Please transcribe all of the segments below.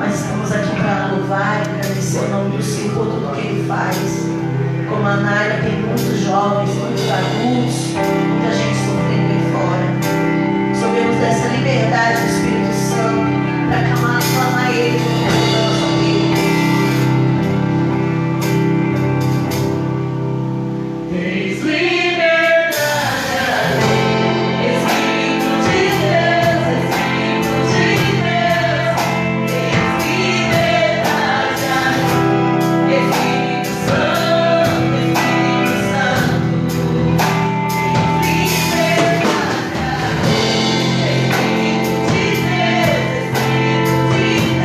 Nós estamos aqui para louvar e agradecer o nome do Senhor por tudo que Ele faz. Como a Naira, tem muitos jovens, muitos adultos, muita gente sofrendo aí fora. Soubemos dessa liberdade do Espírito Santo para clamar Ele com toda a nossa vida. Tens liberdade, Espírito de Deus, Espírito de Deus. Tens liberdade, Espírito Santo, Espírito Santo. Tens liberdade, Espírito de Deus, Espírito de Deus.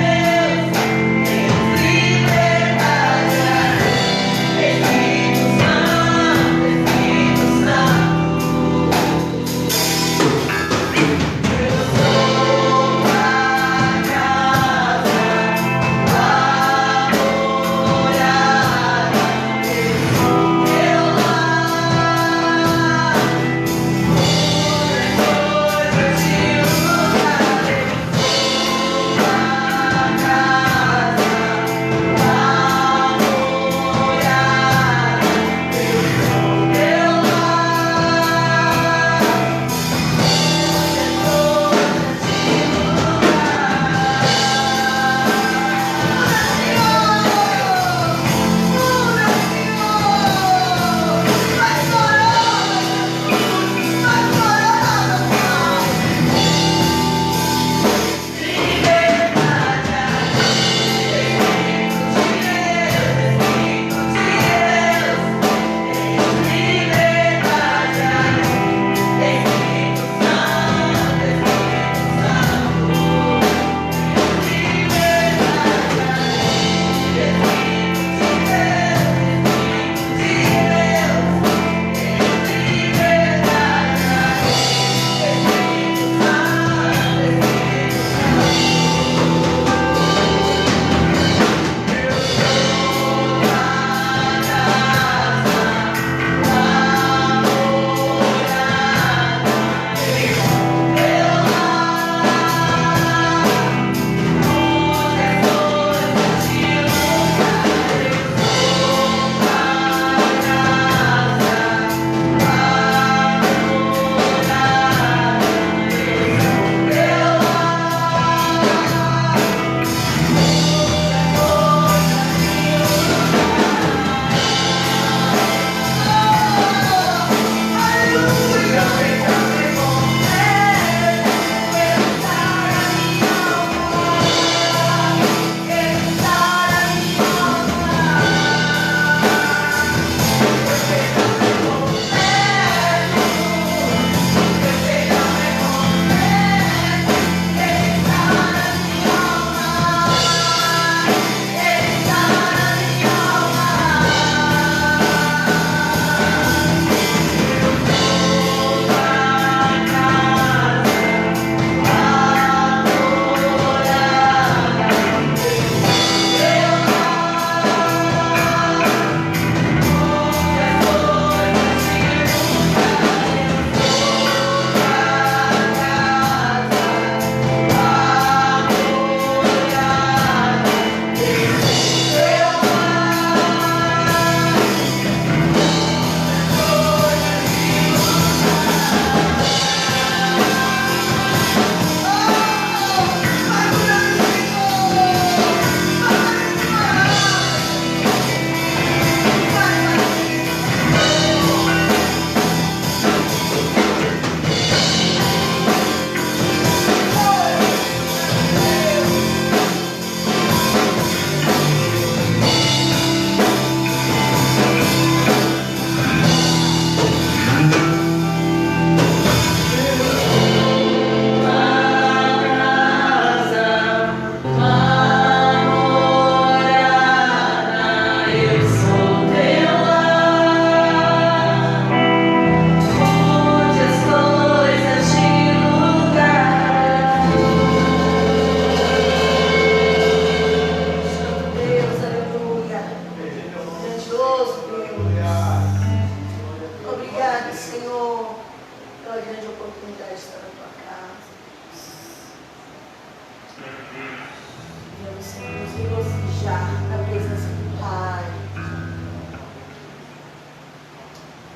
regozijar na presença do Pai.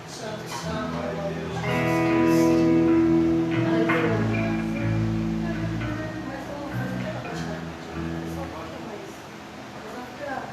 Santo, santo, Jesus Cristo. Aleluia. Mas vamos fazer aquela quantidade de dias, só um pouquinho mais. Vamos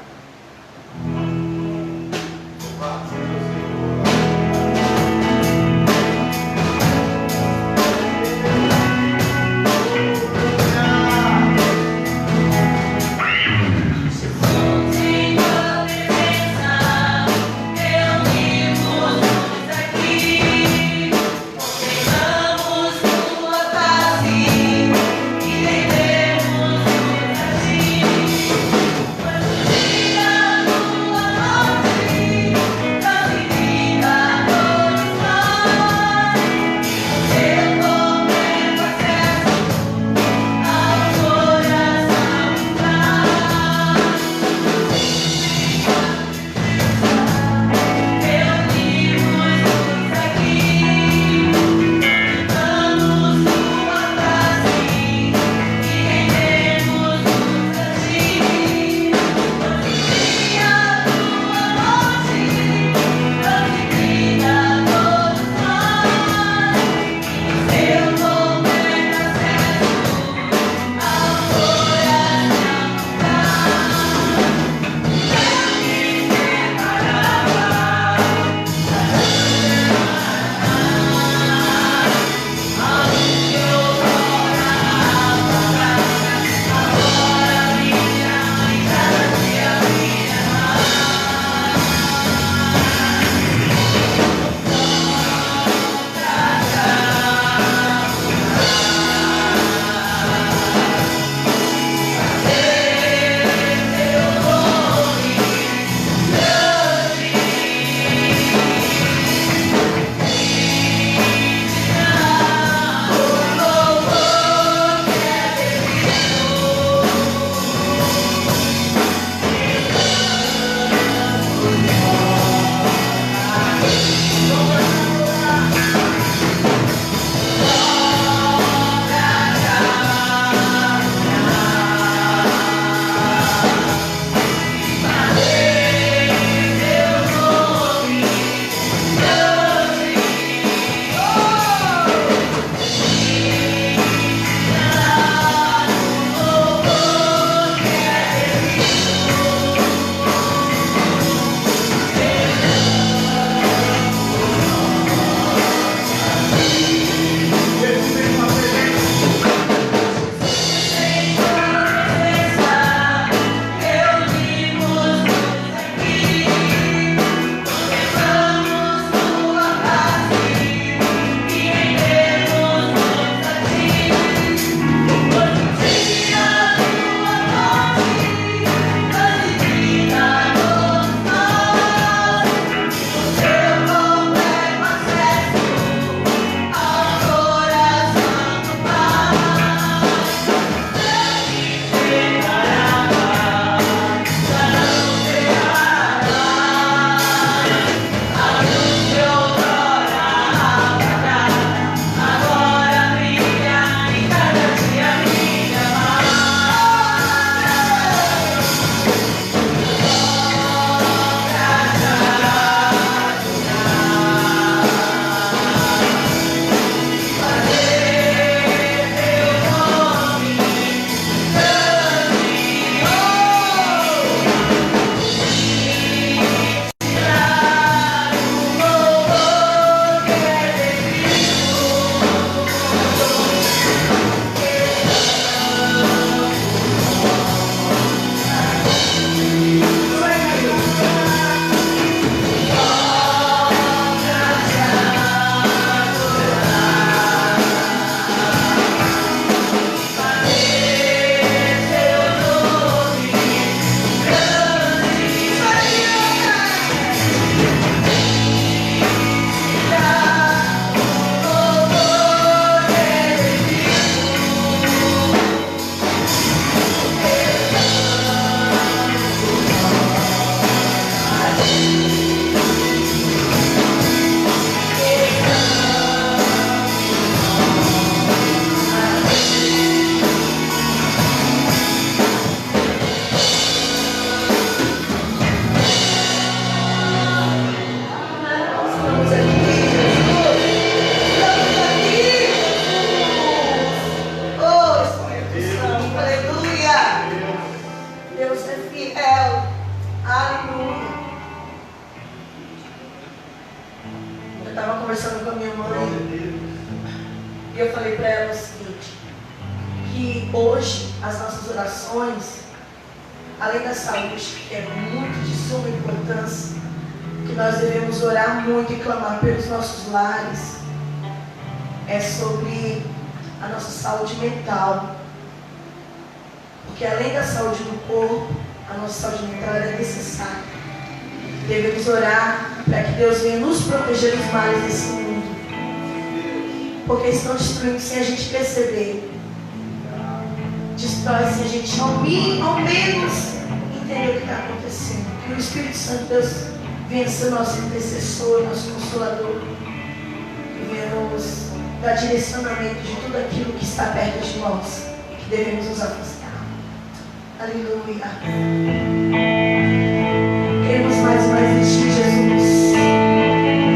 e El. Aleluia. Eu estava conversando com a minha mãe e eu falei para ela o seguinte, que hoje as nossas orações, além da saúde, que é muito de suma importância, que nós devemos orar muito e clamar pelos nossos lares, é sobre a nossa saúde mental. Porque além da saúde do corpo, a nossa saúde mental é necessária. Devemos orar para que Deus venha nos proteger dos males desse mundo. Porque estão destruindo sem a gente perceber. Destrói sem a gente ao menos entender o que está acontecendo. Que o Espírito Santo de Deus venha ser nosso intercessor, nosso consolador. E venha nos dar direcionamento de tudo aquilo que está perto de nós. Que devemos nos afastar. Aleluia. Queremos mais e mais de ti, Jesus.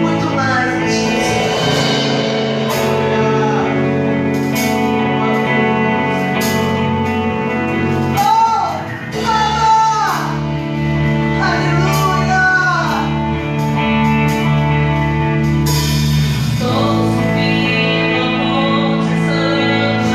Muito mais de ti, Senhor. Oh, Baba! Aleluia. Estou subindo a monte santo.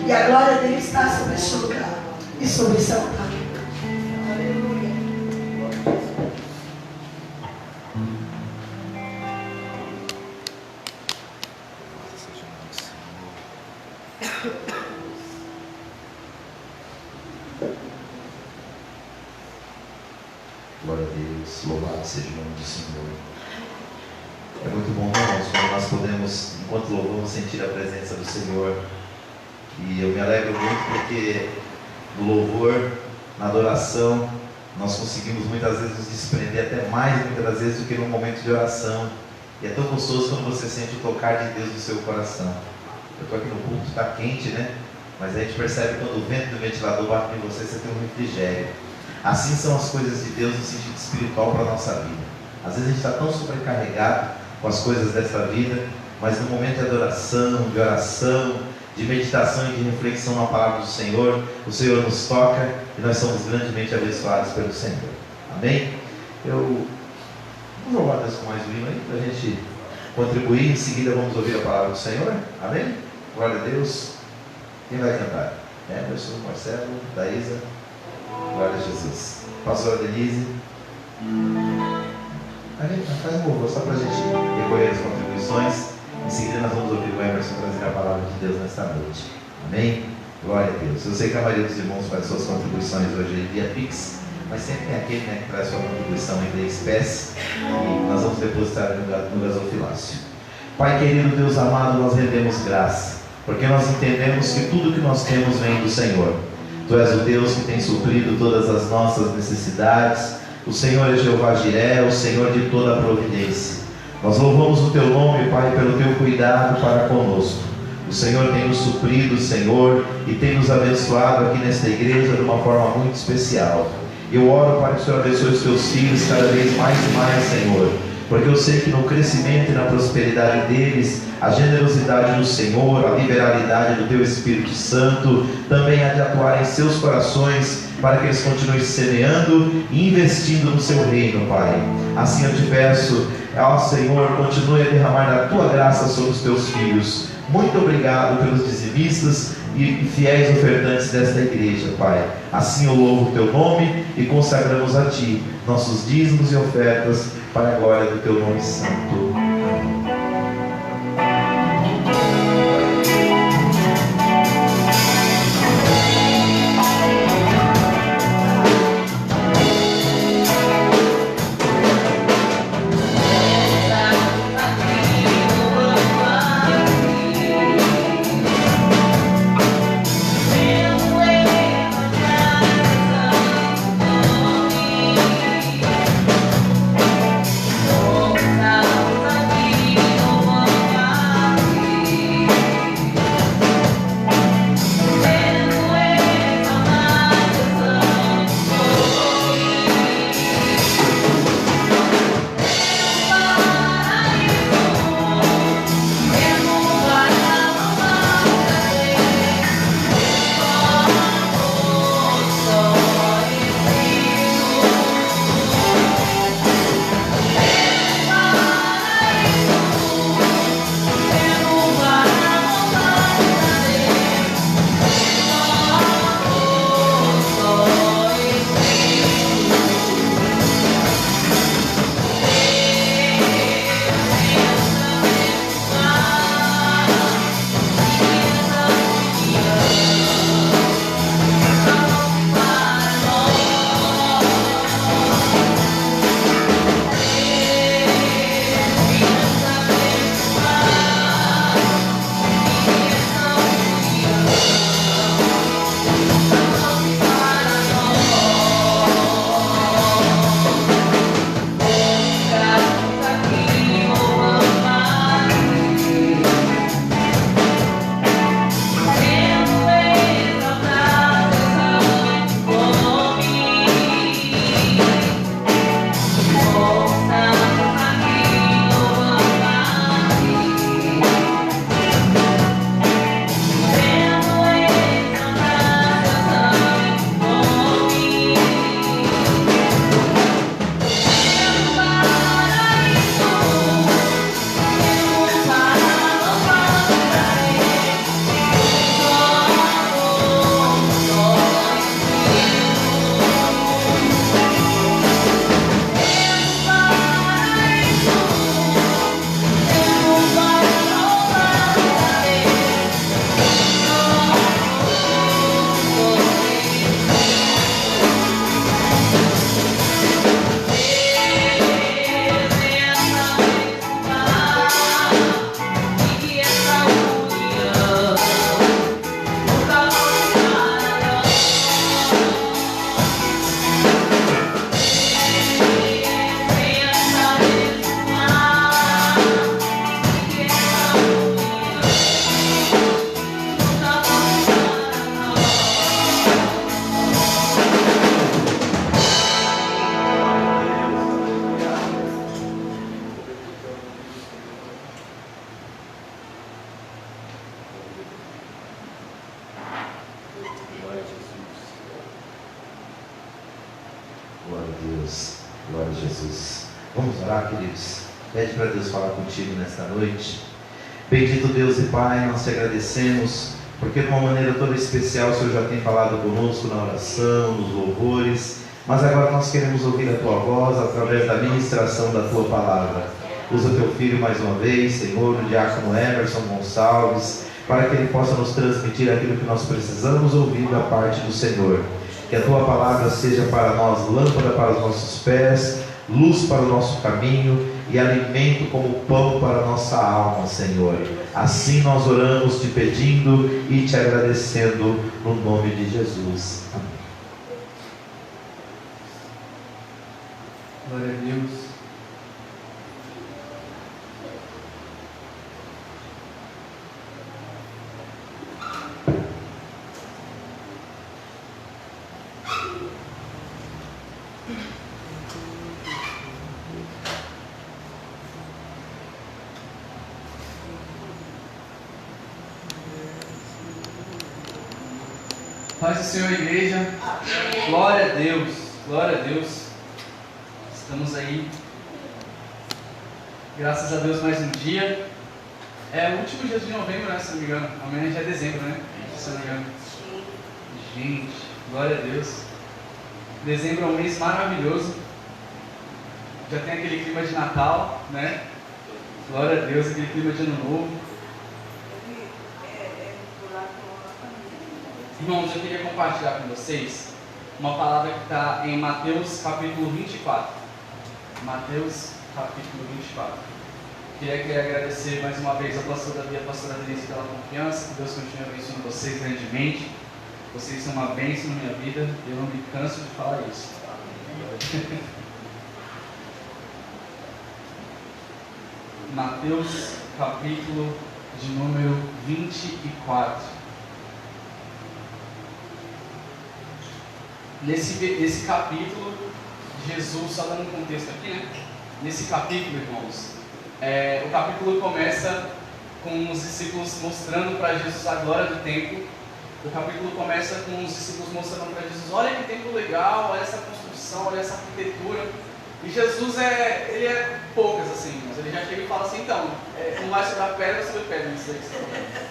E a glória dele está sobre este lugar e sobre esse altar. Aleluia. Glória a Deus, louvado seja o nome do Senhor. É muito bom, irmãos, quando nós podemos, enquanto louvamos, sentir a presença do Senhor. E eu me alegro muito porque no louvor, na adoração, nós conseguimos muitas vezes nos desprender até mais, muitas das vezes, do que no momento de oração. E é tão gostoso quando você sente o tocar de Deus no seu coração. Eu estou aqui no culto, está quente, né? Mas a gente percebe quando o vento do ventilador bate em você, você tem um refrigério. Assim são as coisas de Deus no sentido espiritual para a nossa vida. Às vezes a gente está tão sobrecarregado com as coisas dessa vida, mas no momento de adoração, de oração, de meditação e de reflexão na palavra do Senhor, o Senhor nos toca e nós somos grandemente abençoados pelo Senhor. Amém? Vamos louvar Deus com mais um hino aí, para a gente contribuir. Em seguida vamos ouvir a palavra do Senhor. Amém? Glória a Deus. Quem vai cantar? Emerson, Marcelo, Daísa. Glória a Jesus. Pastora Denise. Faz um louvor só para a gente recolher as contribuições. Em seguida nós vamos ouvir o Emerson trazer a palavra de Deus nesta noite. Amém? Glória a Deus. Eu sei que a maioria dos irmãos faz suas contribuições hoje via Pix, mas sempre tem aquele, que traz sua contribuição em espécie e nós vamos depositar no gasofilácio. Pai querido, Deus amado, nós rendemos graça, porque nós entendemos que tudo que nós temos vem do Senhor. Tu és o Deus que tem suprido todas as nossas necessidades. O Senhor é Jeová Jiré, o Senhor de toda a providência. Nós louvamos o Teu nome, Pai, pelo Teu cuidado para conosco. O Senhor tem nos suprido, Senhor, e tem nos abençoado aqui nesta igreja de uma forma muito especial. Eu oro para que o Senhor abençoe os Teus filhos cada vez mais e mais, Senhor, porque eu sei que no crescimento e na prosperidade deles, a generosidade do Senhor, a liberalidade do Teu Espírito Santo também há de atuar em seus corações, para que eles continuem semeando e investindo no Seu reino, Pai. Assim eu te peço, ó Senhor, continue a derramar a Tua graça sobre os Teus filhos. Muito obrigado pelos dizimistas e fiéis ofertantes desta igreja, Pai. Assim eu louvo o Teu nome e consagramos a Ti nossos dízimos e ofertas para a glória do Teu nome santo. Amém. Oh, a Deus. Glória a Jesus. Vamos orar, queridos. Pede para Deus falar contigo nesta noite. Bendito Deus e Pai, nós te agradecemos, porque de uma maneira toda especial o Senhor já tem falado conosco na oração, nos louvores, mas agora nós queremos ouvir a Tua voz através da ministração da Tua palavra. Usa Teu Filho mais uma vez, Senhor, o diácono Emerson Gonçalves, para que ele possa nos transmitir aquilo que nós precisamos ouvir da parte do Senhor. Que a Tua palavra seja para nós lâmpada para os nossos pés, luz para o nosso caminho e alimento como pão para a nossa alma, Senhor. Assim nós oramos te pedindo e te agradecendo no nome de Jesus. Amém. Glória a Deus. Paz do Senhor, igreja. Amém. Glória a Deus, glória a Deus. Estamos aí, graças a Deus, mais um dia. É o último dia de novembro, né, se não me engano. Amanhã já é dezembro, né, se não me engano. Gente, glória a Deus. Dezembro é um mês maravilhoso. Já tem aquele clima de Natal, né? Glória a Deus, aquele clima de Ano Novo. Irmãos, eu queria compartilhar com vocês uma palavra que está em Mateus capítulo 24. Mateus capítulo 24. Queria agradecer mais uma vez a pastora Davi e a pastora Denise pela confiança. Que Deus continue abençoando vocês grandemente. Vocês são uma bênção na minha vida e eu não me canso de falar isso. Mateus capítulo de número 24. Nesse capítulo, Jesus, só dando um contexto aqui, né? Nesse capítulo, irmãos, o capítulo começa com os discípulos mostrando para Jesus a glória do templo. O capítulo começa com os discípulos mostrando para Jesus: olha que templo legal, olha essa construção, olha essa arquitetura. E Jesus ele é poucas assim, mas ele já chega e fala assim: então, não vai sobrar pedra, vai sobre pedra, não sei o que você está falando.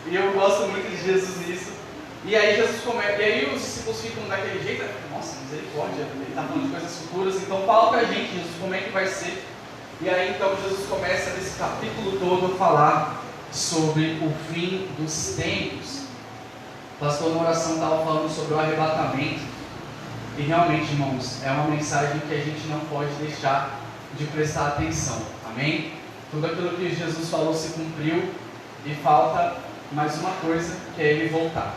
E eu gosto muito de Jesus nisso. E aí Jesus começa, e aí os discípulos ficam daquele jeito: nossa, misericórdia, ele está falando de coisas futuras, então fala pra gente, Jesus, como é que vai ser. E aí então Jesus começa nesse capítulo todo a falar sobre o fim dos tempos. O pastor na oração estava falando sobre o arrebatamento, e realmente, irmãos, é uma mensagem que a gente não pode deixar de prestar atenção, amém? Tudo aquilo que Jesus falou se cumpriu, e falta mais uma coisa, que é ele voltar.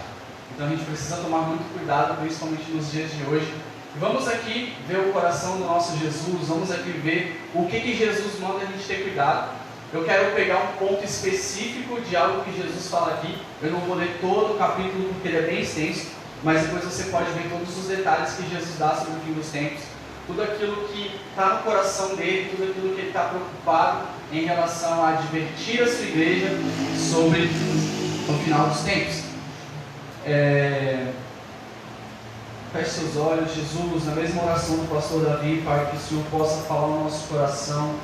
Então a gente precisa tomar muito cuidado, principalmente nos dias de hoje. E vamos aqui ver o coração do nosso Jesus, vamos aqui ver o que Jesus manda a gente ter cuidado. Eu quero pegar um ponto específico de algo que Jesus fala aqui. Eu não vou ler todo o capítulo porque ele é bem extenso, mas depois você pode ver todos os detalhes que Jesus dá sobre o fim dos tempos. Tudo aquilo que está no coração dele, tudo aquilo que ele está preocupado em relação a advertir a sua igreja sobre o final dos tempos. Feche seus olhos, Jesus, na mesma oração do pastor Davi, Pai, que o Senhor possa falar no nosso coração,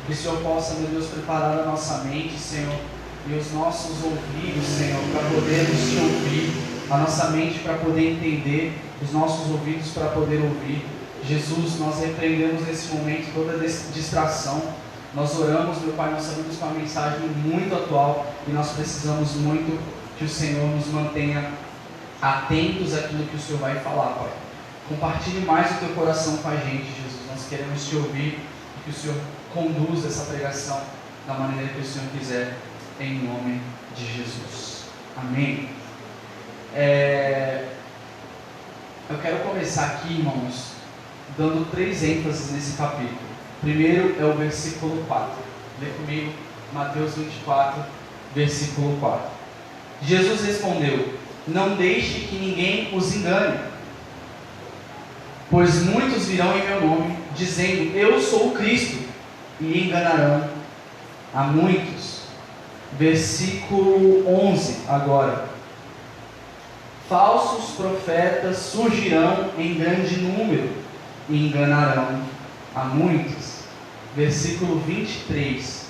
que o Senhor possa, meu Deus, preparar a nossa mente, Senhor, e os nossos ouvidos, Senhor, para podermos te ouvir, a nossa mente para poder entender, os nossos ouvidos para poder ouvir. Jesus, nós repreendemos nesse momento toda distração. Nós oramos, meu Pai, nós sabemos que é uma mensagem muito atual e nós precisamos muito que o Senhor nos mantenha atentos àquilo que o Senhor vai falar, Pai. Compartilhe mais o teu coração com a gente, Jesus. Nós queremos te ouvir e que o Senhor conduza essa pregação da maneira que o Senhor quiser, em nome de Jesus. Amém. Eu quero começar aqui, irmãos, dando 3 ênfases nesse capítulo. Primeiro é o versículo 4. Lê comigo, Mateus 24, versículo 4. Jesus respondeu: não deixe que ninguém os engane, pois muitos virão em meu nome, dizendo: eu sou o Cristo, e enganarão a muitos. Versículo 11 agora. Falsos profetas surgirão em grande número, e enganarão a muitos. Versículo 23.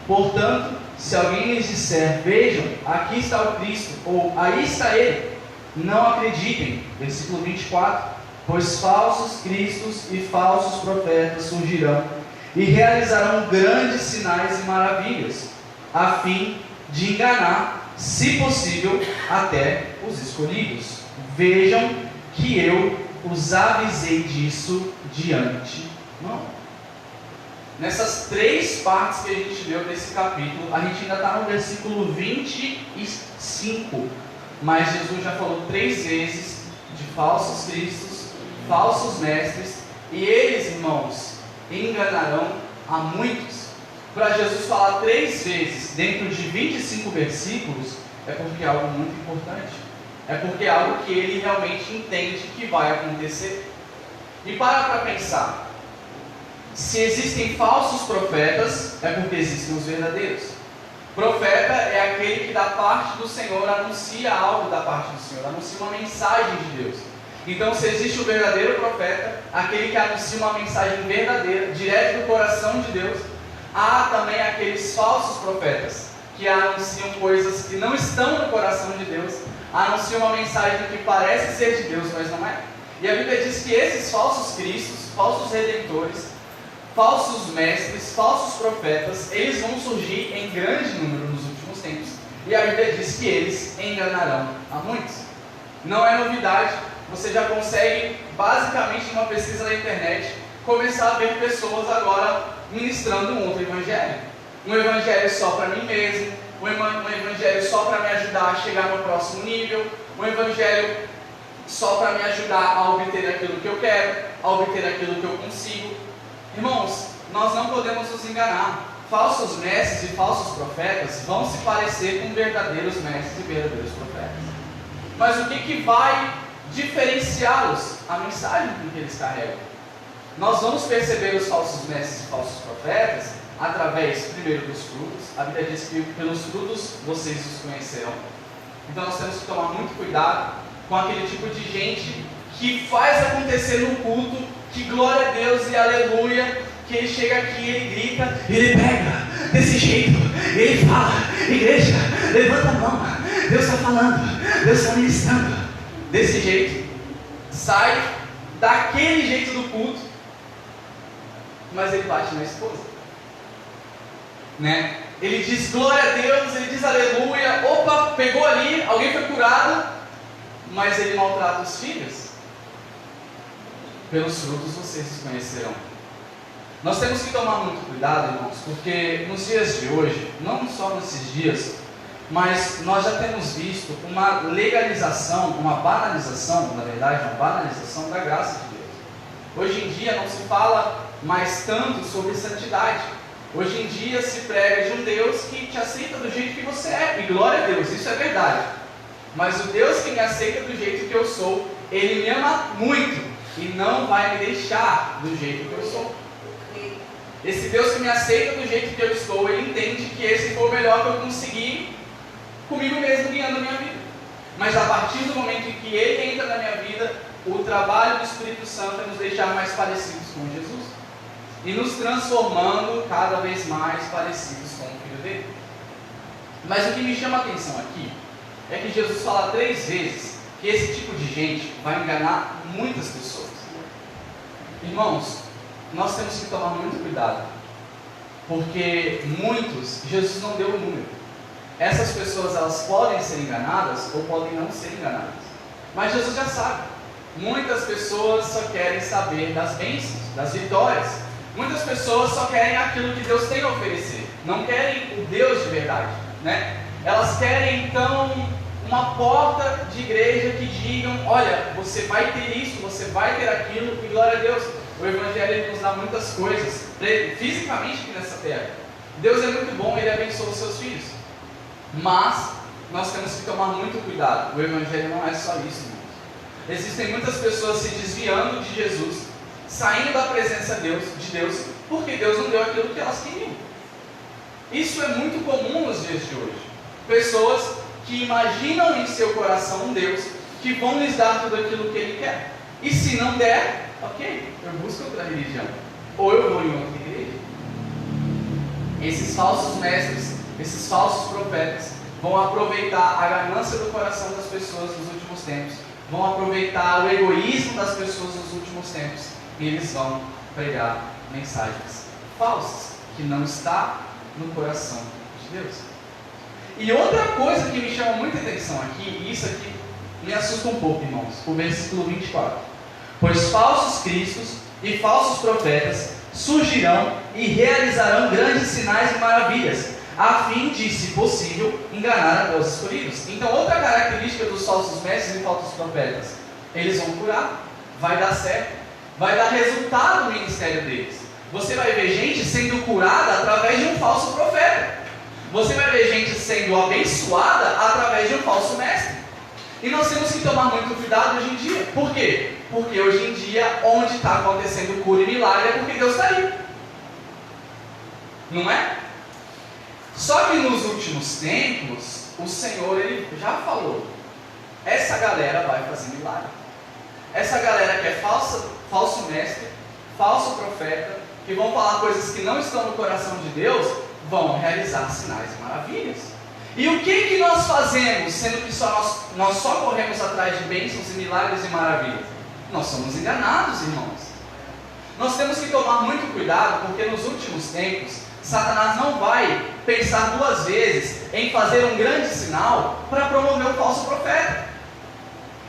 Portanto, se alguém lhes disser, vejam, aqui está o Cristo, ou aí está ele, não acreditem. Versículo 24. Pois falsos cristos e falsos profetas surgirão e realizarão grandes sinais e maravilhas, a fim de enganar, se possível, até os escolhidos. Vejam que eu os avisei disso de antemão. Nessas três partes que a gente leu desse capítulo, a gente ainda está no versículo 25, mas Jesus já falou 3 vezes de falsos cristos, falsos mestres, e eles, irmãos, enganarão a muitos. Para Jesus falar 3 vezes dentro de 25 versículos, é porque é algo muito importante. É porque é algo que ele realmente entende que vai acontecer. E para pensar, se existem falsos profetas, é porque existem os verdadeiros. Profeta é aquele que da parte do Senhor anuncia algo da parte do Senhor, anuncia uma mensagem de Deus. Então, se existe o verdadeiro profeta, aquele que anuncia uma mensagem verdadeira, direto do coração de Deus, há também aqueles falsos profetas, que anunciam coisas que não estão no coração de Deus, anunciam uma mensagem que parece ser de Deus, mas não é. E a Bíblia diz que esses falsos cristos, falsos redentores, falsos mestres, falsos profetas, eles vão surgir em grande número nos últimos tempos. E a Bíblia diz que eles enganarão a muitos. Não é novidade, você já consegue, basicamente, numa pesquisa na internet, começar a ver pessoas agora ministrando um outro evangelho. Um evangelho só para mim mesmo, um evangelho só para me ajudar a chegar no próximo nível, um evangelho só para me ajudar a obter aquilo que eu quero, a obter aquilo que eu consigo. Irmãos, nós não podemos nos enganar. Falsos mestres e falsos profetas vão se parecer com verdadeiros mestres e verdadeiros profetas. Mas o que vai diferenciá-los? A mensagem que eles carregam. Nós vamos perceber os falsos mestres e falsos profetas através, primeiro, dos frutos. A Bíblia diz que pelos frutos vocês os conhecerão. Então nós temos que tomar muito cuidado com aquele tipo de gente que faz acontecer no culto, que glória a Deus e aleluia, que ele chega aqui, ele grita, ele pega desse jeito, ele fala, igreja, levanta a mão, Deus está falando, Deus está ministrando, desse jeito, sai daquele jeito do culto, mas ele bate na esposa, né? Ele diz glória a Deus, ele diz aleluia, opa, pegou ali, alguém foi curado, mas ele maltrata os filhos. Pelos frutos vocês os conhecerão. Nós temos que tomar muito cuidado, irmãos, porque nos dias de hoje, não só nesses dias, mas nós já temos visto uma legalização, uma banalização, na verdade, uma banalização da graça de Deus. Hoje em dia não se fala mais tanto sobre santidade. Hoje em dia se prega de um Deus que te aceita do jeito que você é, e glória a Deus, isso é verdade. Mas o Deus que me aceita do jeito que eu sou, Ele me ama muito e não vai me deixar do jeito que eu sou. Esse Deus que me aceita do jeito que eu estou, Ele entende que esse foi o melhor que eu consegui comigo mesmo guiando a minha vida. Mas a partir do momento em que Ele entra na minha vida, o trabalho do Espírito Santo é nos deixar mais parecidos com Jesus e nos transformando cada vez mais parecidos com o Filho dele. Mas o que me chama a atenção aqui é que Jesus fala 3 vezes que esse tipo de gente vai enganar muitas pessoas. Irmãos, nós temos que tomar muito cuidado, porque muitos, Jesus não deu o número. Essas pessoas, elas podem ser enganadas ou podem não ser enganadas, mas Jesus já sabe. Muitas pessoas só querem saber das bênçãos, das vitórias. Muitas pessoas só querem aquilo que Deus tem a oferecer, não querem o Deus de verdade, né? Elas querem então uma porta de igreja que digam, olha, você vai ter isso, você vai ter aquilo, e glória a Deus. O Evangelho nos dá muitas coisas, fisicamente aqui nessa terra. Deus é muito bom, Ele abençoa os seus filhos. Mas, nós temos que tomar muito cuidado. O Evangelho não é só isso, irmãos. Existem muitas pessoas se desviando de Jesus, saindo da presença de Deus, porque Deus não deu aquilo que elas queriam. Isso é muito comum nos dias de hoje. Pessoas que imaginam em seu coração um Deus que vão lhes dar tudo aquilo que Ele quer. E se não der, ok, eu busco outra religião. Ou eu vou em outra igreja. Esses falsos mestres, esses falsos profetas, vão aproveitar a ganância do coração das pessoas nos últimos tempos, vão aproveitar o egoísmo das pessoas nos últimos tempos, e eles vão pregar mensagens falsas, que não está no coração de Deus. E outra coisa que me chama muita atenção aqui, e isso aqui me assusta um pouco, irmãos, o versículo 24. Pois falsos cristos e falsos profetas surgirão e realizarão grandes sinais e maravilhas, a fim de, se possível, enganar até os escolhidos. Então, outra característica dos falsos mestres e falsos profetas, eles vão curar, vai dar certo, vai dar resultado no ministério deles. Você vai ver gente sendo curada através de um falso profeta. Você vai ver gente sendo abençoada através de um falso mestre. E nós temos que tomar muito cuidado hoje em dia. Por quê? Porque hoje em dia, onde está acontecendo cura e milagre é porque Deus está aí. Não é? Só que nos últimos tempos, o Senhor ele já falou: essa galera vai fazer milagre. Essa galera que é falso mestre, falso profeta, que vão falar coisas que não estão no coração de Deus, vão realizar sinais e maravilhas. E o que nós fazemos, sendo que nós só corremos atrás de bênçãos e milagres e maravilhas? Nós somos enganados, irmãos. Nós temos que tomar muito cuidado, porque nos últimos tempos, Satanás não vai pensar duas vezes em fazer um grande sinal para promover um falso profeta.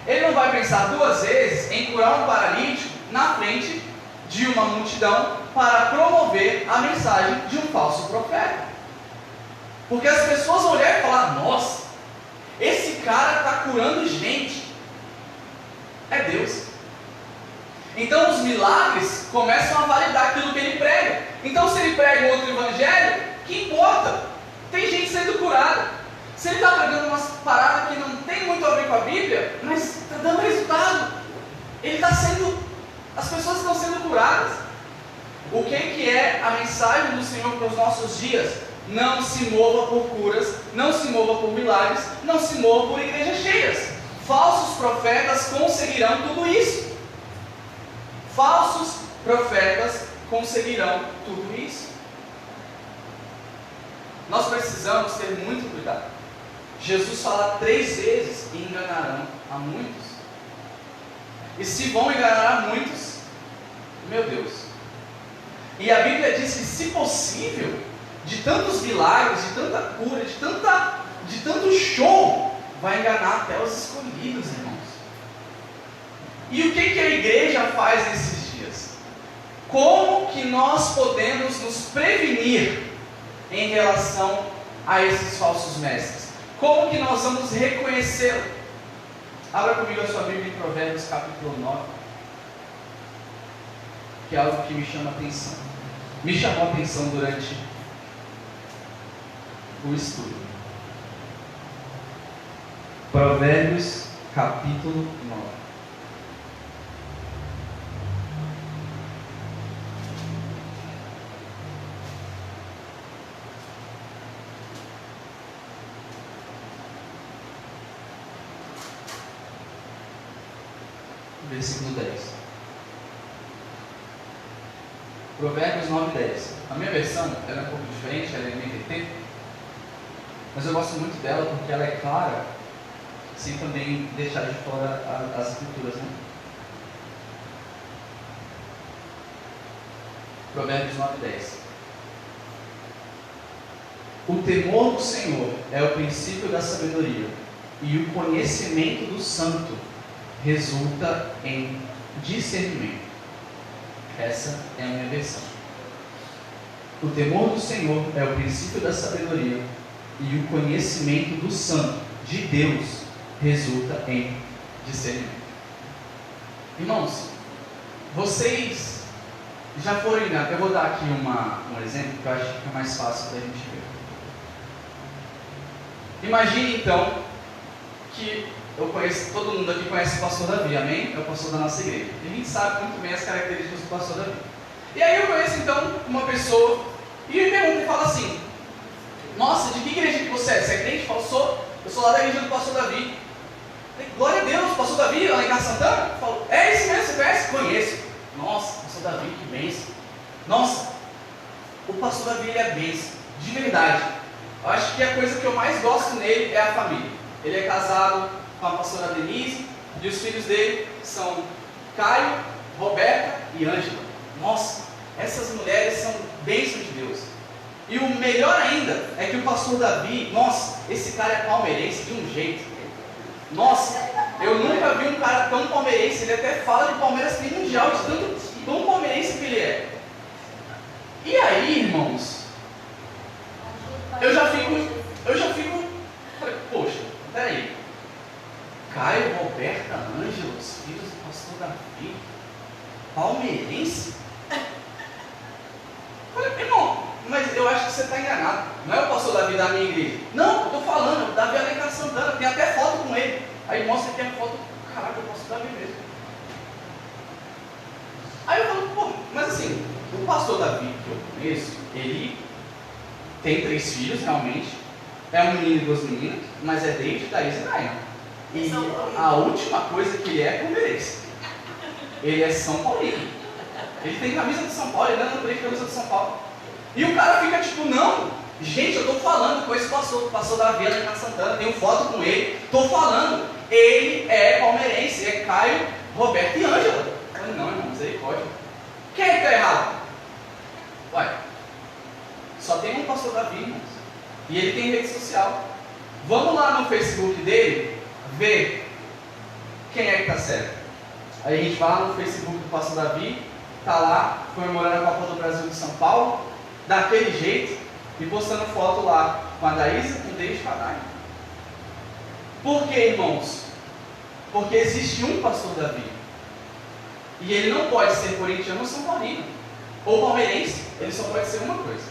Ele não vai pensar duas vezes em curar um paralítico na frente de uma multidão para promover a mensagem de um falso profeta. Porque as pessoas vão olhar e falar: nossa, esse cara está curando gente. É Deus. Então os milagres começam a validar aquilo que ele prega. Então se ele prega outro evangelho, que importa? Tem gente sendo curada. Se ele está pregando umas paradas que não tem muito a ver com a Bíblia, mas está dando resultado. Ele está sendo... As pessoas estão sendo curadas. O que é a mensagem do Senhor para os nossos dias? Não se mova por curas, não se mova por milagres, não se mova por igrejas cheias. Falsos profetas conseguirão tudo isso. Falsos profetas conseguirão tudo isso. Nós precisamos ter muito cuidado. Jesus fala 3 vezes: e enganarão a muitos. E se vão enganar a muitos, meu Deus. E a Bíblia diz que, se possível, de tantos milagres, de tanta cura, de tanto show, vai enganar até os escolhidos, irmãos. E o que a igreja faz nesses dias? Como que nós podemos nos prevenir em relação a esses falsos mestres? Como que nós vamos reconhecê-lo? Abra comigo a sua Bíblia em Provérbios capítulo 9, que é algo que me chama a atenção. Me chamou a atenção durante o estudo. Provérbios capítulo 9. Versículo 10. Provérbios 9, 10. A minha versão ela é um pouco diferente, ela é NVT, mas eu gosto muito dela porque ela é clara, sem também deixar de fora as escrituras, né? Provérbios 9, 10. O temor do Senhor é o princípio da sabedoria, e o conhecimento do santo resulta em discernimento. Essa é a minha versão. O temor do Senhor é o princípio da sabedoria, e o conhecimento do santo, de Deus, resulta em discernimento. Irmãos, vocês já foram enganados. Eu vou dar aqui um exemplo que eu acho que fica mais fácil para a gente ver. Imagine então que eu conheço, todo mundo aqui conhece o pastor Davi, amém? É o pastor da nossa igreja. E a gente sabe muito bem as características do pastor Davi. E aí eu conheço então uma pessoa e me pergunta e fala assim: nossa, de que igreja que você é? Você é crente? Eu sou lá da igreja do pastor Davi. Eu falei, glória a Deus, pastor Davi, lá em Casa Santana? Eu falo, é esse mesmo, você conhece? Conheço. Nossa, pastor Davi, que bênção. Nossa, o pastor Davi, ele é bênção, de verdade. Eu acho que a coisa que eu mais gosto nele é a família. Ele é casado com a pastora Denise, e os filhos dele são Caio, Roberta e Ângela. Nossa, essas mulheres são bênçãos de Deus. E o melhor ainda é que o pastor Davi, nossa, esse cara é palmeirense de um jeito. Nossa, eu nunca vi um cara tão palmeirense. Ele até fala de Palmeiras tem mundial, de tanto tão palmeirense que ele é. E aí, irmãos, eu já fico, falei, poxa, peraí, Caio, Roberta, Ângela, os filhos do pastor Davi, palmeirense? Falei, irmão, mas eu acho que você está enganado, não é o pastor Davi da minha igreja. Não, eu estou falando, o Davi Alencar Santana, tem até foto com ele. Aí mostra aqui a foto, caraca, eu pastor Davi mesmo. Aí eu falo, pô, mas assim, o pastor Davi que eu conheço, ele tem 3 filhos realmente, é um menino e 2 meninas, mas é David, Thaís e Nayan. E a última coisa que ele é palmeirense. Ele é São Paulino. Ele tem camisa de São Paulo, ele anda no preto de camisa de São Paulo. E o cara fica tipo, não, gente, eu tô falando com esse pastor Davi Alencar Santana, tenho foto com ele, tô falando, ele é palmeirense, é Caio, Roberto e Ângela. Eu falei, não, irmão, misericórdia. Quem é que tá errado? Ué, só tem um pastor Davi, irmãos. E ele tem rede social. Vamos lá no Facebook dele, ver quem é que está certo. Aí a gente vai lá no Facebook do pastor Davi, está lá comemorando a Copa do Brasil de São Paulo, daquele jeito, e postando foto lá com a Daísa, com o David e com a Dai. Por que, irmãos? Porque existe um pastor Davi. E ele não pode ser corintiano ou São Paulino, ou palmeirense, ele só pode ser uma coisa.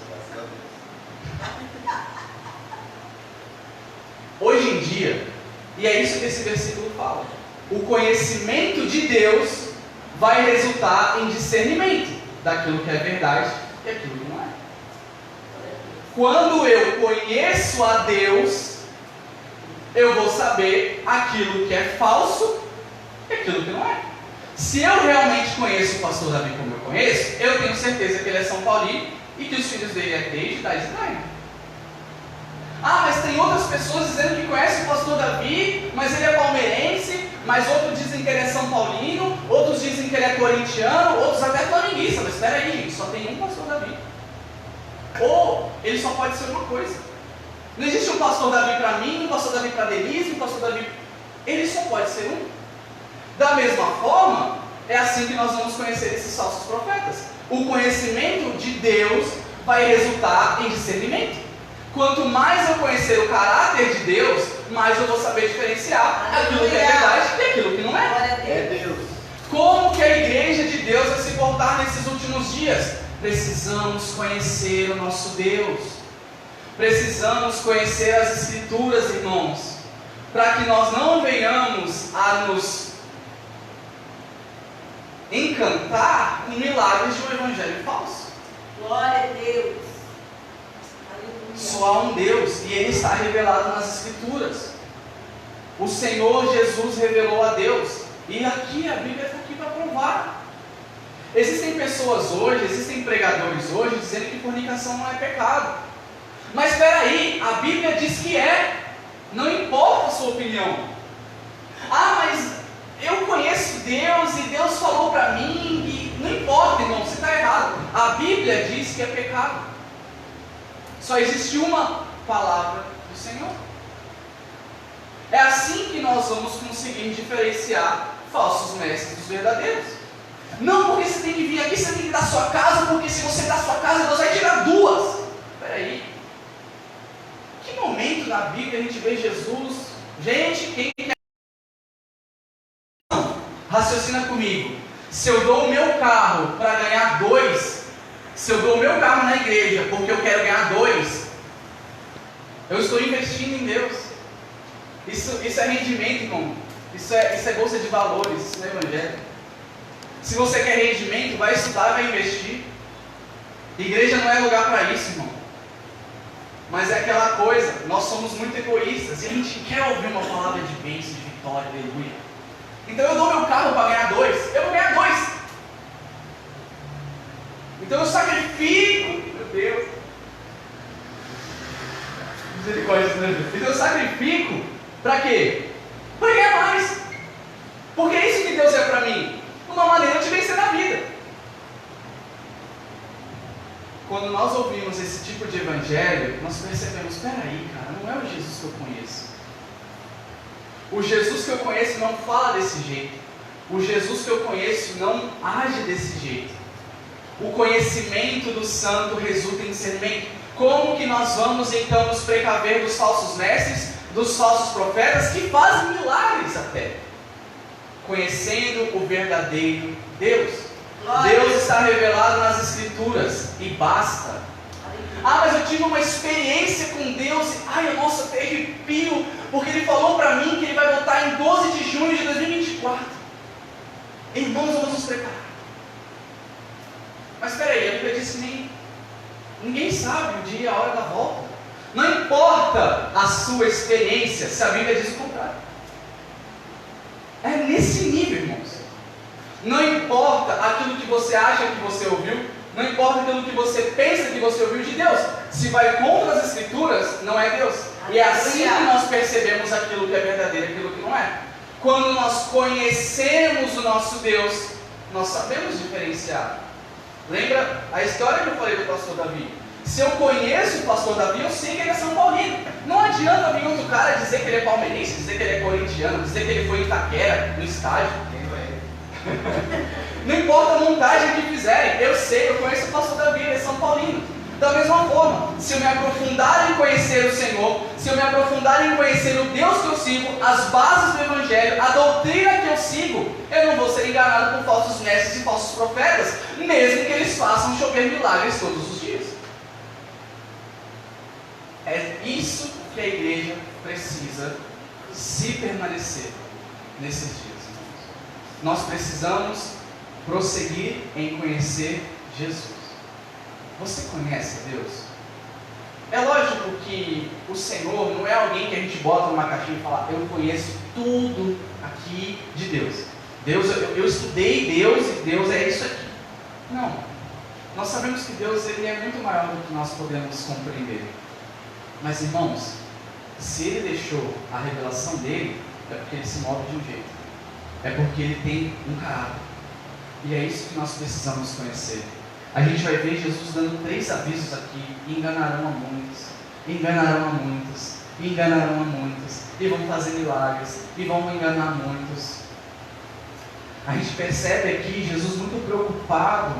Hoje em dia, e é isso que esse versículo fala, o conhecimento de Deus vai resultar em discernimento daquilo que é verdade e aquilo que não é. Quando eu conheço a Deus, eu vou saber aquilo que é falso e aquilo que não é. Se eu realmente conheço o pastor Davi como eu conheço, eu tenho certeza que ele é São Paulino e que os filhos dele é David, Thais e Nayan. Ah, mas tem outras pessoas dizendo que conhecem o pastor Davi, mas ele é palmeirense, mas outros dizem que ele é São Paulino, outros dizem que ele é corintiano, outros até flamenguista. Mas espera aí, gente, só tem um pastor Davi. Ou ele só pode ser uma coisa. Não existe um pastor Davi para mim, um pastor Davi para Denise, um pastor Davi. Ele só pode ser um. Da mesma forma, é assim que nós vamos conhecer esses falsos profetas. O conhecimento de Deus vai resultar em discernimento. Quanto mais eu conhecer o caráter de Deus, mais eu vou saber diferenciar aquilo que é verdade e aquilo que não é. É Deus. Como que a igreja de Deus vai se portar nesses últimos dias? Precisamos conhecer o nosso Deus. Precisamos conhecer as Escrituras, irmãos, para que nós não venhamos a nos encantar com milagres de um evangelho falso. Glória a Deus. Só há um Deus e Ele está revelado nas Escrituras. O Senhor Jesus revelou a Deus. E aqui a Bíblia está aqui para provar. Existem pessoas hoje, existem pregadores hoje dizendo que fornicação não é pecado. Mas espera aí, a Bíblia diz que é. Não importa a sua opinião. Ah, mas eu conheço Deus e Deus falou para mim. E não importa, irmão, você está errado. A Bíblia diz que é pecado. Só existe uma palavra do Senhor. É assim que nós vamos conseguir diferenciar falsos mestres dos verdadeiros. Não porque você tem que vir aqui, você tem que dar sua casa, porque se você dar sua casa, Deus vai tirar 2. Espera aí. Que momento na Bíblia a gente vê Jesus? Gente, quem quer? Raciocina comigo. Se eu dou o meu carro para ganhar 2, se eu dou o meu carro na igreja porque eu quero ganhar 2, eu estou investindo em Deus. Isso é rendimento, irmão. Isso é bolsa de valores, isso não é evangelho. Se você quer rendimento, vai estudar, vai investir. Igreja não é lugar para isso, irmão. Mas é aquela coisa, nós somos muito egoístas e a gente quer ouvir uma palavra de bênção, de vitória, aleluia. Então eu dou meu carro para ganhar 2, eu vou ganhar 2. Então eu sacrifico, meu Deus. Misericórdia, né? Então eu sacrifico para quê? Para ganhar mais. Porque é isso que Deus é para mim. Uma maneira de vencer na vida. Quando nós ouvimos esse tipo de evangelho, nós percebemos, peraí, cara, não é o Jesus que eu conheço. O Jesus que eu conheço não fala desse jeito. O Jesus que eu conheço não age desse jeito. O conhecimento do santo resulta em discernimento. Como que nós vamos então nos precaver dos falsos mestres, dos falsos profetas, que fazem milagres até? Conhecendo o verdadeiro Deus. Deus está revelado nas Escrituras e basta. Ah, mas eu tive uma experiência com Deus. Ai, nossa, até arrepio, porque Ele falou para mim que Ele vai voltar em 12 de junho de 2024. Irmãos, vamos nos preparar. Mas espera aí, a Bíblia diz que ninguém sabe o dia e a hora da volta. Não importa a sua experiência, se a Bíblia diz o contrário. É nesse nível, irmãos. Não importa aquilo que você acha que você ouviu, não importa aquilo que você pensa que você ouviu de Deus. Se vai contra as Escrituras, não é Deus. E é assim que nós percebemos aquilo que é verdadeiro e aquilo que não é. Quando nós conhecemos o nosso Deus, nós sabemos diferenciar. Lembra a história que eu falei do pastor Davi? Se eu conheço o pastor Davi, eu sei que ele é São Paulino. Não adianta vir outro cara dizer que ele é palmeirense, dizer que ele é corintiano, dizer que ele foi em Itaquera, no estádio. Não importa a montagem que fizerem, eu sei, eu conheço o pastor Davi, ele é São Paulino. Da mesma forma, se eu me aprofundar em conhecer o Senhor, se eu me aprofundar em conhecer o Deus que eu sigo, as bases do Evangelho, a doutrina que eu sigo, eu não vou ser enganado por falsos mestres e falsos profetas, mesmo que eles façam chover milagres todos os dias. É isso que a igreja precisa se permanecer nesses dias, irmãos. Nós precisamos prosseguir em conhecer Jesus. Você conhece Deus? É lógico que o Senhor não é alguém que a gente bota numa caixinha e fala, eu conheço tudo aqui de Deus. Eu estudei Deus e Deus é isso aqui. Não. Nós sabemos que Deus ele é muito maior do que nós podemos compreender. Mas irmãos, se Ele deixou a revelação dele, é porque Ele se move de um jeito. É porque Ele tem um caráter. E é isso que nós precisamos conhecer. A gente vai ver Jesus dando 3 avisos aqui: enganarão a muitos, enganarão a muitos, enganarão a muitos, e vão fazer milagres, e vão enganar muitos. A gente percebe aqui Jesus muito preocupado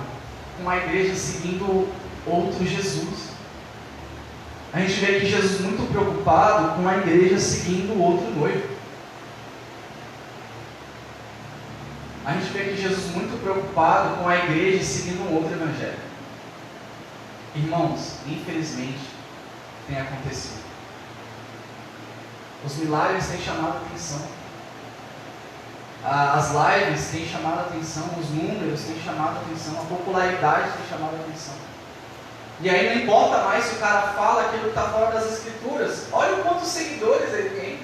com a igreja seguindo outro Jesus. A gente vê aqui Jesus muito preocupado com a igreja seguindo outro noivo. A gente vê aqui Jesus muito preocupado com a igreja seguindo um outro evangelho. Irmãos, infelizmente, tem acontecido. Os milagres têm chamado a atenção. As lives têm chamado a atenção, os números têm chamado a atenção, a popularidade tem chamado a atenção. E aí não importa mais se o cara fala aquilo que está fora das Escrituras. Olha o quantos seguidores ele tem.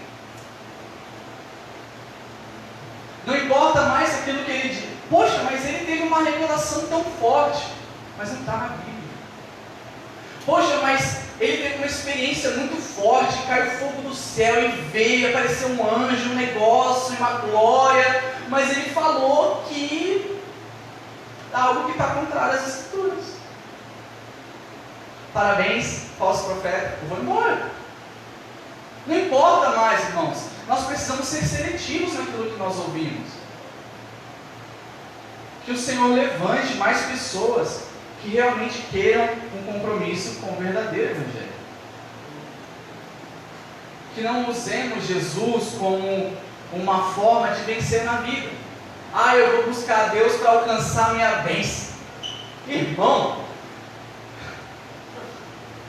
Não importa mais aquilo que ele diz. Poxa, mas ele teve uma revelação tão forte. Mas não está na Bíblia. Poxa, mas ele teve uma experiência muito forte. Caiu fogo do céu e veio, apareceu um anjo, um negócio, uma glória. Mas ele falou que algo que está contrário às Escrituras. Parabéns, falso profeta, eu vou embora. Não importa mais, irmãos. Nós precisamos ser seletivos naquilo que nós ouvimos. Que o Senhor levante mais pessoas que realmente queiram um compromisso com o verdadeiro Evangelho. Que não usemos Jesus como uma forma de vencer na vida. Ah, eu vou buscar a Deus para alcançar a minha bênção. Irmão,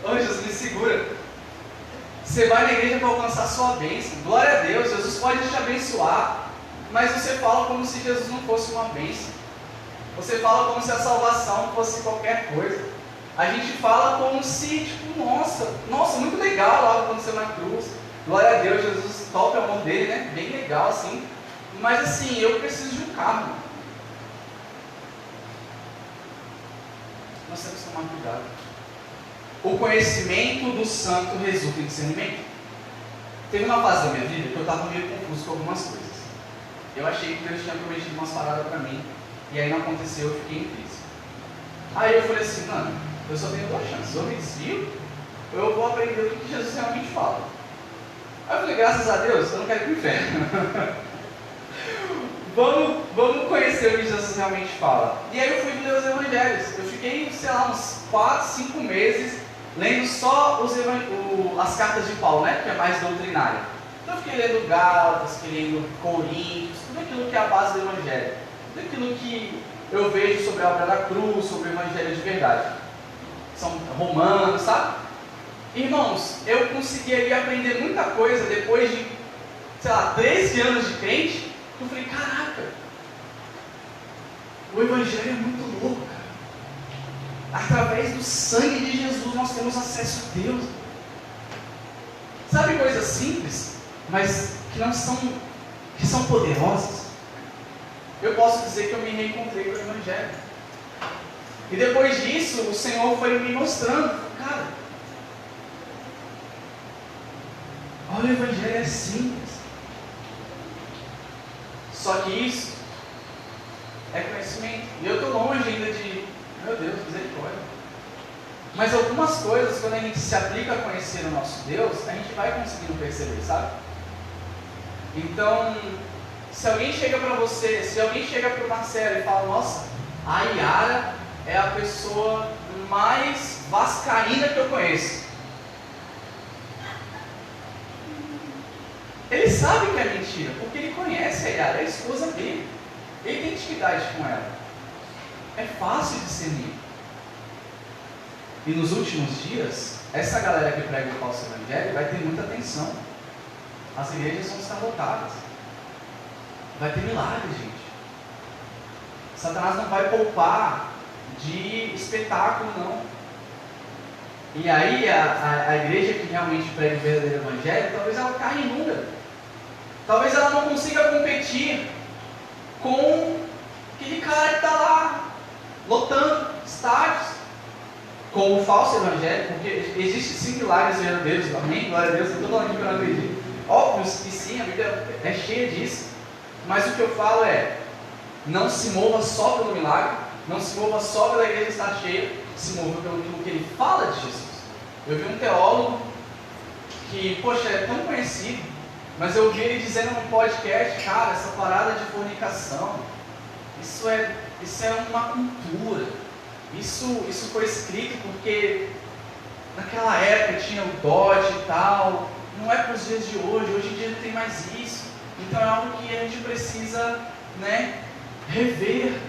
anjos, me segura. Você vai na igreja para alcançar a sua bênção. Glória a Deus, Jesus pode te abençoar. Mas você fala como se Jesus não fosse uma bênção. Você fala como se a salvação fosse qualquer coisa. A gente fala como se, tipo, nossa, muito legal lá o que aconteceu na cruz. Glória a Deus, Jesus, top a mão dele, né? Bem legal assim. Mas assim, eu preciso de um carro. nós temos que tomar cuidado. O conhecimento do santo resulta em discernimento. Teve uma fase da minha vida que eu estava meio confuso com algumas coisas. Eu achei que Deus tinha prometido umas paradas para mim, e aí não aconteceu, eu fiquei em crise. Aí eu falei assim, mano, eu só tenho duas chances, ou eu me desvio, ou eu vou aprender o que Jesus realmente fala. Aí eu falei, graças a Deus, eu não quero ir para o inferno. Vamos conhecer o que Jesus realmente fala. E aí eu fui ler os evangelhos. Eu fiquei, sei lá, uns 4, 5 meses lendo só as cartas de Paulo, né? Que é mais doutrinária. Então eu fiquei lendo Gálatas, fiquei lendo Coríntios, tudo aquilo que é a base do evangelho. Tudo aquilo que eu vejo sobre a obra da cruz, sobre o evangelho de verdade. São romanos, sabe? Irmãos, eu consegui ali aprender muita coisa depois de, sei lá, 13 anos de crente. Eu falei, caraca, o evangelho é muito louco, cara. Através do sangue de Jesus nós temos acesso a Deus. Sabe, coisas simples, mas que são poderosas. Eu posso dizer que eu me reencontrei com o evangelho. E depois disso, o Senhor foi me mostrando, cara, olha, o evangelho é simples. Só que isso é conhecimento. E eu estou longe ainda de, meu Deus, misericórdia. Mas algumas coisas, quando a gente se aplica a conhecer o nosso Deus, a gente vai conseguindo perceber, sabe? Então, se alguém chega para você, se alguém chega para o Marcelo e fala, nossa, a Yara é a pessoa mais vascaína que eu conheço. Ele sabe que é mentira, porque ele conhece a Yara, é a esposa dele. Ele tem intimidade com ela. É fácil discernir. E nos últimos dias, essa galera que prega o falso evangelho vai ter muita atenção. As igrejas vão estar lotadas. Vai ter milagres, gente. Satanás não vai poupar de espetáculo, não. E aí a igreja que realmente prega o verdadeiro evangelho, talvez ela caia em número. Talvez ela não consiga competir com aquele cara que está lá, lotando estádios, com o falso evangelho, porque existem sim milagres verdadeiros, amém? Glória a Deus, eu estou falando que eu não acredito. Óbvio que sim, a Bíblia é cheia disso. Mas o que eu falo é, não se mova só pelo milagre, não se mova só pela igreja estar cheia, se mova pelo que ele fala de Jesus. Eu vi um teólogo que, poxa, é tão conhecido, mas eu ouvi ele dizendo num podcast, cara, essa parada de fornicação, isso é uma cultura, isso foi escrito porque naquela época tinha o dote e tal, não é para os dias de hoje em dia não tem mais isso, então é algo que a gente precisa, né, rever.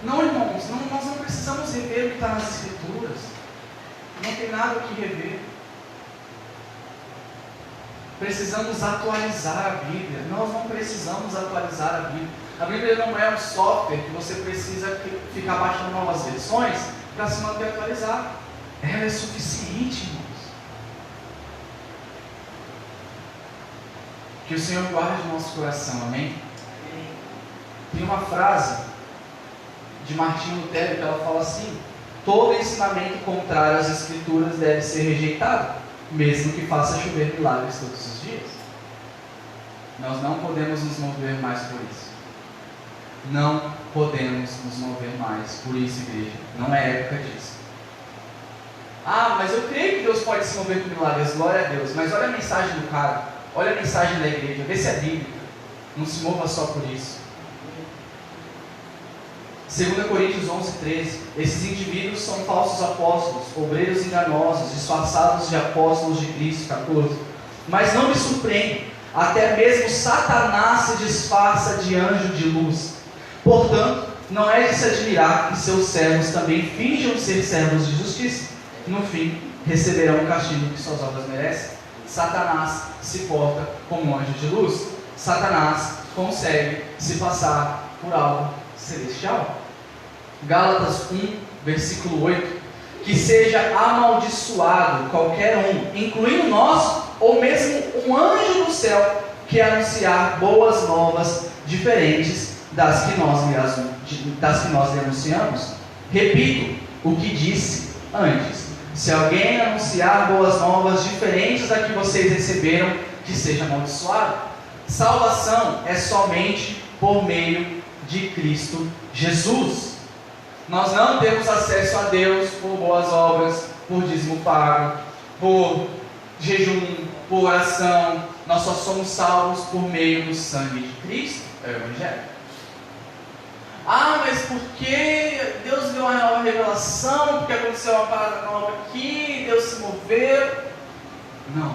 Não, irmãos, nós não precisamos rever o que está nas Escrituras, não tem nada o que rever. Precisamos atualizar a Bíblia. Nós não precisamos atualizar a Bíblia. A Bíblia não é um software que você precisa ficar baixando novas versões para se manter atualizado. Ela é suficiente, irmãos. Que o Senhor guarde o nosso coração, amém? Tem uma frase de Martinho Lutero que ela fala assim: todo ensinamento contrário às Escrituras deve ser rejeitado, mesmo que faça chover milagres todos os dias. Nós não podemos nos mover mais por isso. Não podemos nos mover mais por isso, igreja. Não é época disso. Ah, mas eu creio que Deus pode se mover com milagres, glória a Deus. Mas olha a mensagem do cara, olha a mensagem da igreja, vê se é bíblica. Não se mova só por isso. 2 Coríntios 11:13. Esses indivíduos são falsos apóstolos, obreiros enganosos, disfarçados de apóstolos de Cristo. 14. Mas não me surpreende, até mesmo Satanás se disfarça de anjo de luz. Portanto, não é de se admirar que seus servos também finjam ser servos de justiça. No fim, receberão o castigo que suas obras merecem. Satanás se porta como anjo de luz. Satanás consegue se passar por algo celestial. Gálatas 1, versículo 8. Que seja amaldiçoado qualquer um, incluindo nós, ou mesmo um anjo do céu, que anunciar boas novas diferentes das que nós lhe anunciamos. Repito, o que disse antes. Se alguém anunciar boas novas diferentes da que vocês receberam, que seja amaldiçoado. Salvação é somente por meio de Cristo Jesus. Nós não temos acesso a Deus por boas obras, por dízimo pago, por jejum, por oração. Nós só somos salvos por meio do sangue de Cristo, é o Evangelho. Ah, mas por que Deus deu uma nova revelação? Porque aconteceu uma parada nova aqui, Deus se moveu? Não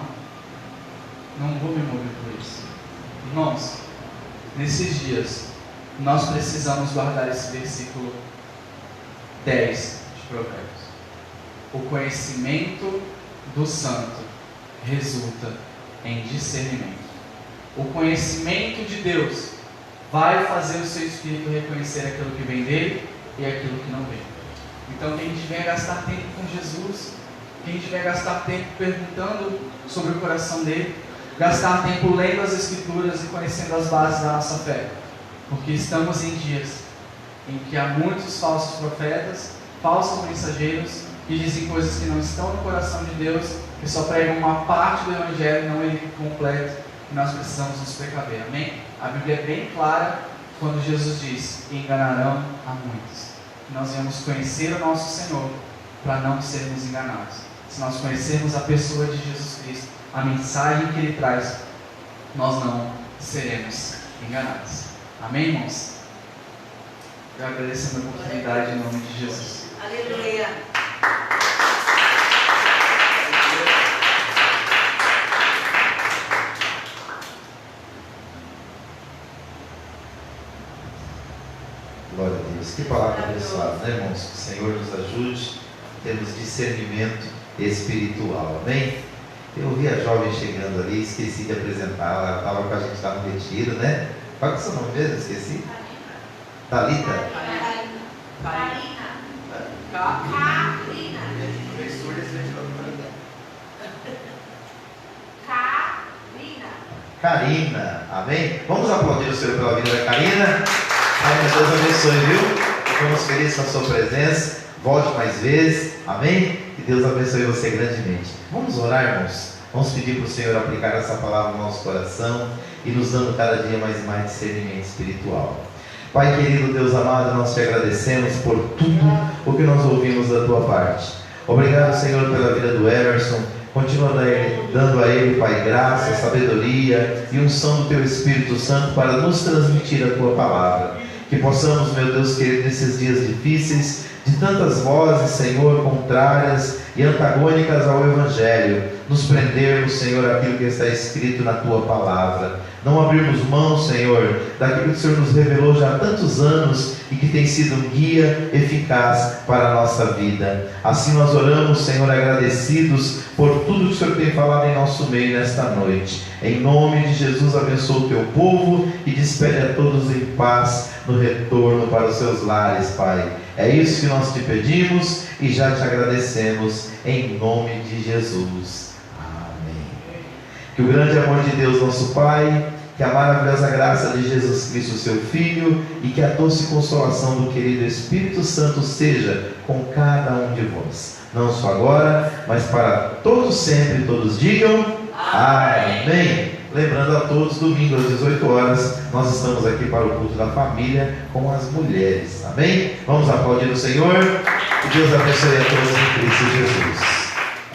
vou me mover por isso. Irmãos, nesses dias, nós precisamos guardar esse versículo 10 de Provérbios. O conhecimento do santo resulta em discernimento. O conhecimento de Deus vai fazer o seu espírito reconhecer aquilo que vem dele e aquilo que não vem. Então, quem tiver a gastar tempo com Jesus, quem tiver a gastar tempo perguntando sobre o coração dele, gastar tempo lendo as Escrituras e conhecendo as bases da nossa fé, porque estamos em dias em que há muitos falsos profetas, falsos mensageiros, que dizem coisas que não estão no coração de Deus, que só pregam uma parte do Evangelho, não ele completo, e nós precisamos nos precaver, amém? A Bíblia é bem clara quando Jesus diz: enganarão a muitos. Nós devemos conhecer o nosso Senhor para não sermos enganados. Se nós conhecermos a pessoa de Jesus Cristo, a mensagem que Ele traz, nós não seremos enganados. Amém, irmãos? Eu agradeço a minha oportunidade em nome de Jesus. Aleluia. Glória a Deus. Que palavra abençoada, né, irmãos? Que o Senhor nos ajude, temos discernimento espiritual, amém? Eu vi a jovem chegando ali, esqueci de apresentá-la, ela estava com a gente lá no retiro, né? Qual que é o seu nome mesmo? Esqueci? Thalita? Karina, amém? Vamos aplaudir o Senhor pela vida da Karina. Ai, meu Deus abençoe, viu? Ficamos felizes com a sua presença. Volte mais vezes, amém? Que Deus abençoe você grandemente. Vamos orar, irmãos? Vamos pedir para o Senhor aplicar essa palavra no nosso coração e nos dando cada dia mais e mais discernimento espiritual. Pai querido, Deus amado, nós te agradecemos por tudo o que nós ouvimos da tua parte. Obrigado, Senhor, pela vida do Emerson. Continua dando a ele, Pai, graça, sabedoria e unção do teu Espírito Santo para nos transmitir a tua palavra. Que possamos, meu Deus querido, nesses dias difíceis, de tantas vozes, Senhor, contrárias e antagônicas ao Evangelho, nos prendermos, Senhor, aquilo que está escrito na tua palavra. Não abrirmos mão, Senhor, daquilo que o Senhor nos revelou já há tantos anos e que tem sido um guia eficaz para a nossa vida. Assim nós oramos, Senhor, agradecidos por tudo que o Senhor tem falado em nosso meio nesta noite. Em nome de Jesus, abençoa o teu povo e despede a todos em paz no retorno para os seus lares, Pai. É isso que nós te pedimos e já te agradecemos em nome de Jesus. Amém. Que o grande amor de Deus, nosso Pai, que a maravilhosa graça de Jesus Cristo, seu Filho, e que a doce consolação do querido Espírito Santo seja com cada um de vós, não só agora, mas para todos sempre. Todos digam amém. Lembrando a todos, domingo às 18 horas, nós estamos aqui para o culto da família com as mulheres, amém? Vamos aplaudir o Senhor, e Deus abençoe a todos em Cristo Jesus.